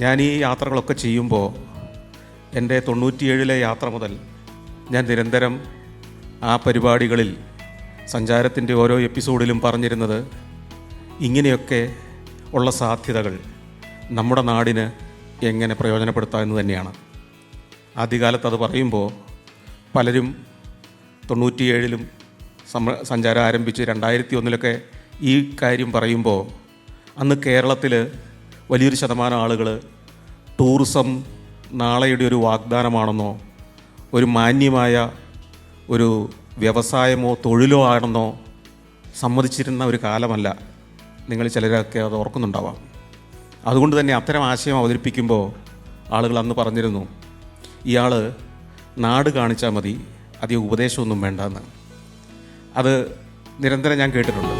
ഞാൻ ഈ യാത്രകളൊക്കെ ചെയ്യുമ്പോൾ എൻ്റെ 97 യാത്ര മുതൽ ഞാൻ നിരന്തരം ആ പരിപാടികളിൽ സഞ്ചാരത്തിൻ്റെ ഓരോ എപ്പിസോഡിലും പറഞ്ഞിരുന്നത് ഇങ്ങനെയൊക്കെ ഉള്ള സാധ്യതകൾ നമ്മുടെ നാടിന് എങ്ങനെ പ്രയോജനപ്പെടുത്താമെന്ന് തന്നെയാണ്. ആദ്യകാലത്ത് അത് പറയുമ്പോൾ പലരും 97 സഞ്ചാരം ആരംഭിച്ച് 2001 ഈ കാര്യം പറയുമ്പോൾ അന്ന് കേരളത്തിൽ വലിയൊരു ശതമാനം ആളുകൾ ടൂറിസം നാളെയുടെ ഒരു വാഗ്ദാനമാണെന്നോ ഒരു മാന്യമായ ഒരു വ്യവസായമോ തൊഴിലോ ആണെന്നോ സമ്മതിച്ചിരുന്ന ഒരു കാലമല്ല. നിങ്ങൾ ചിലരൊക്കെ അത് ഓർക്കുന്നുണ്ടാവാം. അതുകൊണ്ട് തന്നെ അത്തരം ആശയം അവതരിപ്പിക്കുമ്പോൾ ആളുകൾ അന്ന് പറഞ്ഞിരുന്നു, ഇയാൾ നാട് കാണിച്ചാൽ മതി, അധികം ഉപദേശമൊന്നും വേണ്ടെന്ന്. അത് നിരന്തരം ഞാൻ കേട്ടിട്ടുണ്ട്.